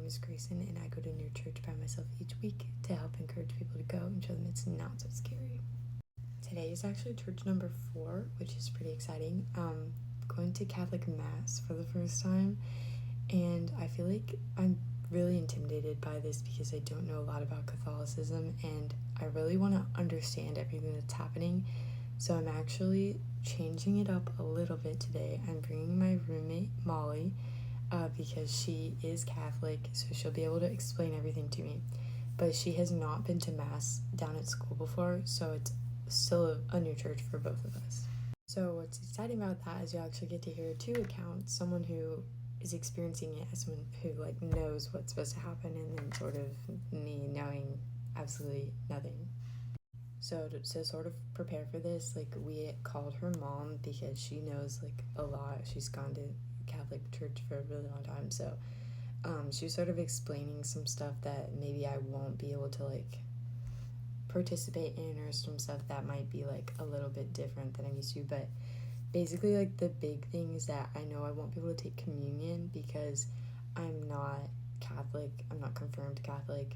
name is Grayson, and I go to New Church by myself each week to help encourage people to go and show them it's not so scary. Today is actually church number 4, which is pretty exciting. Going to Catholic Mass for the first time, and I feel like I'm really intimidated by this because I don't know a lot about Catholicism, and I really want to understand everything that's happening. So I'm actually changing it up a little bit today. I'm bringing my roommate, Molly, because she is Catholic, so she'll be able to explain everything to me. But she has not been to Mass down at school before, so it's still a new church for both of us. So what's exciting about that is you actually get to hear 2 accounts, someone who is experiencing it as someone who like knows what's supposed to happen, and then sort of me knowing absolutely nothing. So to sort of prepare for this, like we called her mom because she knows like a lot. She's gone to Catholic church for a really long time, so she was sort of explaining some stuff that maybe I won't be able to like participate in, or some stuff that might be like a little bit different than I'm used to. But basically, like the big thing is that I know I won't be able to take communion because I'm not Catholic. I'm not confirmed Catholic.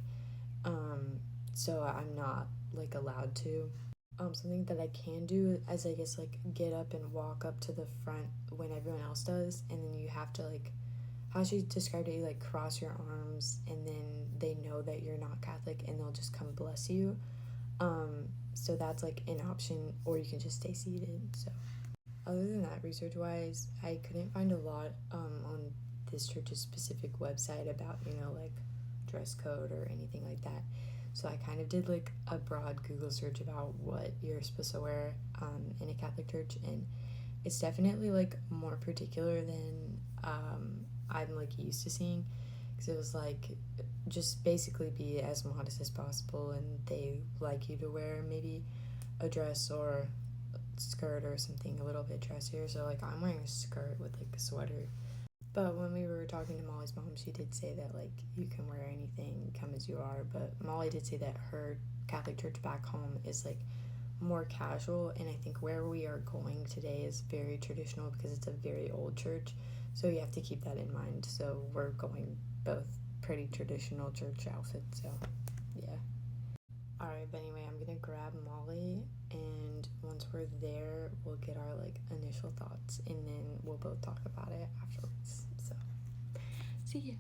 So I'm not like allowed to. Something that I can do is I guess like get up and walk up to the front when everyone else does, and then you have to like, how she described it, you like cross your arms, and then they know that you're not Catholic and they'll just come bless you. So that's like an option, or you can just stay seated. So other than that, research wise, I couldn't find a lot on this church's specific website about, like dress code or anything like that. So I kind of did like a broad Google search about what you're supposed to wear in a Catholic church, and it's definitely like more particular than I'm like used to seeing, because it was like just basically be as modest as possible, and they like you to wear maybe a dress or skirt or something a little bit dressier. So like I'm wearing a skirt with like a sweater. But when we were talking to Molly's mom, she did say that like you can wear anything, come as you are. But Molly did say that her Catholic church back home is like more casual, and I think where we are going today is very traditional because it's a very old church. So you have to keep that in mind. So we're going both pretty traditional church outfits. So yeah. Alright, but anyway, I'm gonna grab Molly, and once we're there, we'll get our like initial thoughts, and then we'll both talk about it afterwards. So, see ya.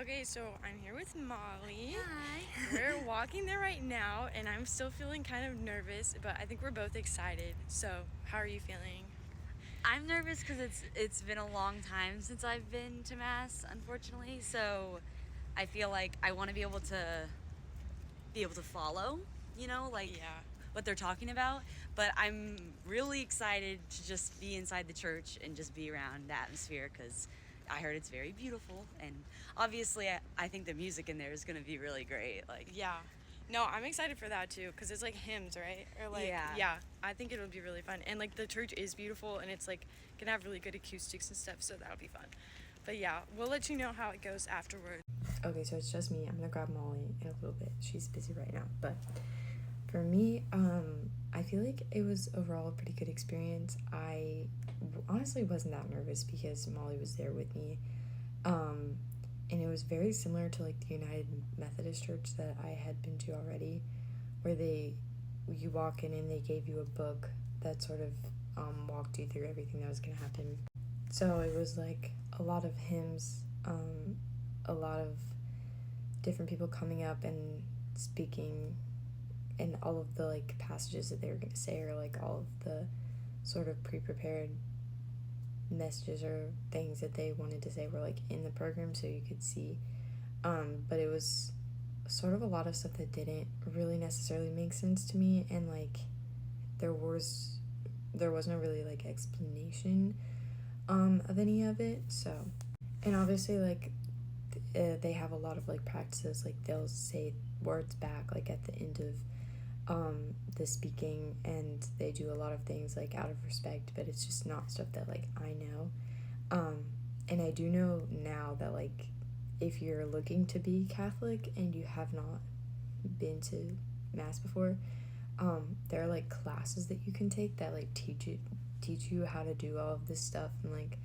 Okay, so I'm here with Molly. Hi. We're walking there right now, and I'm still feeling kind of nervous, but I think we're both excited. So, how are you feeling? I'm nervous because it's been a long time since I've been to Mass, unfortunately. So I feel like I want to be able to follow, like Yeah. what they're talking about. But I'm really excited to just be inside the church and just be around the atmosphere because I heard it's very beautiful, and obviously I think the music in there is going to be really great. Like, Yeah. No, I'm excited for that too, because it's like hymns, right? Or like, Yeah. I think it'll be really fun. And like the church is beautiful, and it's like gonna have really good acoustics and stuff, so that'll be fun. But yeah, we'll let you know how it goes afterward. Okay, so it's just me. I'm gonna grab Molly in a little bit. She's busy right now. But for me, I feel like it was overall a pretty good experience. I honestly wasn't that nervous because Molly was there with me. And it was very similar to like the United Methodist Church that I had been to already, where you walk in and they gave you a book that sort of walked you through everything that was gonna happen. So it was like a lot of hymns, a lot of different people coming up and speaking, and all of the like passages that they were gonna say, or like all of the sort of pre-prepared messages or things that they wanted to say were like in the program, so you could see. But it was sort of a lot of stuff that didn't really necessarily make sense to me, and like there was no really like explanation of any of it. So, and obviously like they have a lot of like practices, like they'll say words back like at the end of the speaking, and they do a lot of things like out of respect, but it's just not stuff that like I know. And I do know now that like if you're looking to be Catholic and you have not been to Mass before, there are like classes that you can take that like teach you how to do all of this stuff, and like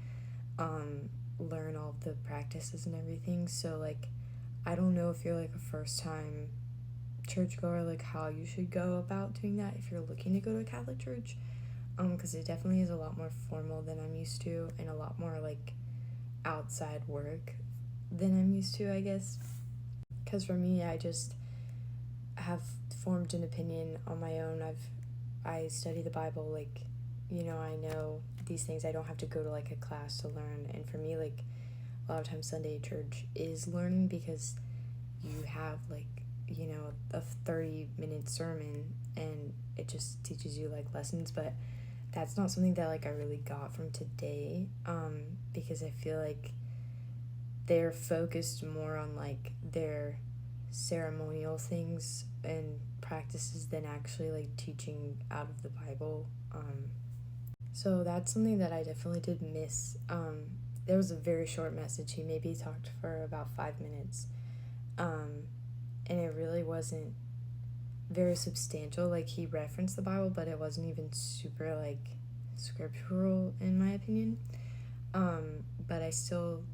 learn all of the practices and everything. So like I don't know if you're like a first time churchgoer, like how you should go about doing that if you're looking to go to a Catholic church, because it definitely is a lot more formal than I'm used to, and a lot more like outside work than I'm used to, I guess. Because for me, I just have formed an opinion on my own. I study the Bible, like, you know, I know these things. I don't have to go to like a class to learn. And for me, like, a lot of times Sunday church is learning, because you have like, you know, a 30-minute sermon and it just teaches you like lessons. But that's not something that like I really got from today, because I feel like they're focused more on like their ceremonial things and practices than actually like teaching out of the Bible. So that's something that I definitely did miss. There was a very short message. He maybe talked for about 5 minutes, and it really wasn't very substantial. Like, he referenced the Bible, but it wasn't even super like scriptural in my opinion. But I still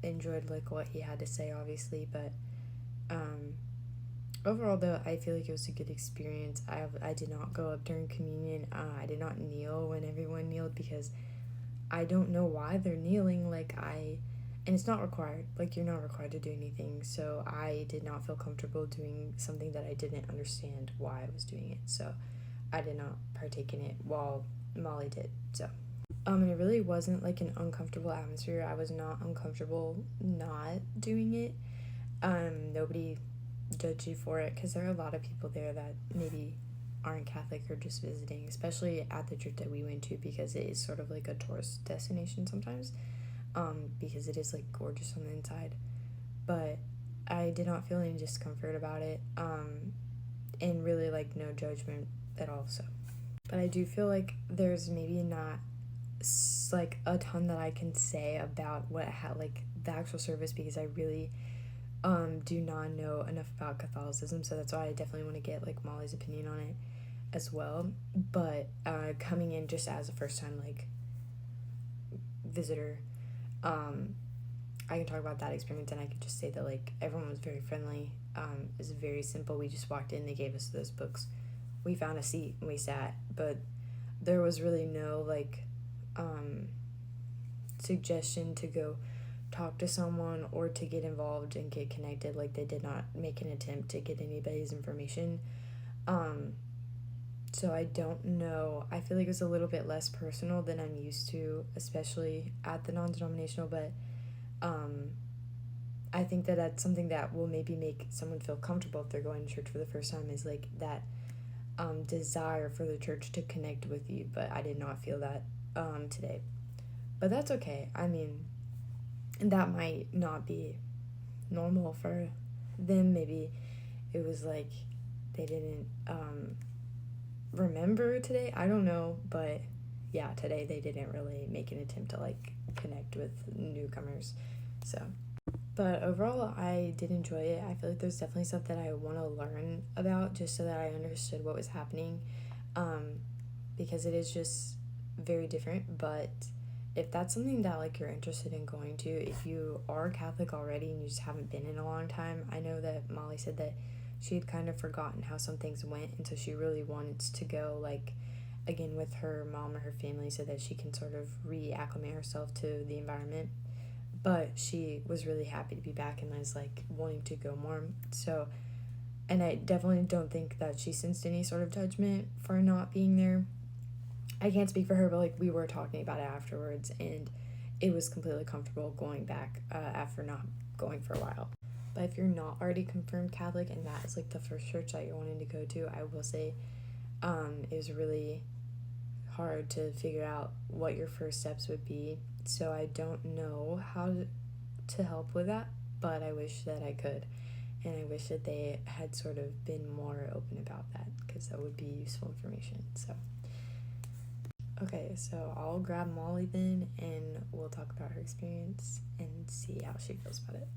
enjoyed like what he had to say, obviously. But overall, though, I feel like it was a good experience. I did not go up during communion. I did not kneel when everyone kneeled, because I don't know why they're kneeling. And it's not required. Like, you're not required to do anything. So I did not feel comfortable doing something that I didn't understand why I was doing it. So I did not partake in it, while Molly did. So and it really wasn't like an uncomfortable atmosphere. I was not uncomfortable not doing it. Nobody judged you for it, because there are a lot of people there that maybe aren't Catholic or just visiting, especially at the church that we went to, because it is sort of like a tourist destination sometimes, because it is like gorgeous on the inside. But I did not feel any discomfort about it, and really like no judgment at all. So, but I do feel like there's maybe not like a ton that I can say about what like the actual service, because I really do not know enough about Catholicism. So that's why I definitely want to get like Molly's opinion on it as well. But coming in just as a first time like visitor, I can talk about that experience, and I could just say that like everyone was very friendly. It was very simple. We just walked in, they gave us those books, we found a seat and we sat. But there was really no like suggestion to go talk to someone or to get involved and get connected. Like, they did not make an attempt to get anybody's information. So I don't know. I feel like it was a little bit less personal than I'm used to, especially at the non-denominational. But I think that that's something that will maybe make someone feel comfortable if they're going to church for the first time, is like that desire for the church to connect with you. But I did not feel that today. But that's okay. I mean, that might not be normal for them. Maybe it was like they didn't remember today. I don't know. But yeah, today they didn't really make an attempt to like connect with newcomers. So, but overall, I did enjoy it. I feel like there's definitely stuff that I want to learn about, just so that I understood what was happening, because it is just very different. But if that's something that like you're interested in going to, if you are Catholic already and you just haven't been in a long time, I know that Molly said that she had kind of forgotten how some things went, and so she really wanted to go like again with her mom or her family, so that she can sort of reacclimate herself to the environment. But she was really happy to be back and was like wanting to go more. So, and I definitely don't think that she sensed any sort of judgment for not being there. I can't speak for her, but like we were talking about it afterwards, and it was completely comfortable going back after not going for a while. But if you're not already confirmed Catholic and that is like the first church that you're wanting to go to, I will say it was really hard to figure out what your first steps would be. So I don't know how to help with that, but I wish that I could. And I wish that they had sort of been more open about that, because that would be useful information. So, okay, so I'll grab Molly then, and we'll talk about her experience and see how she feels about it.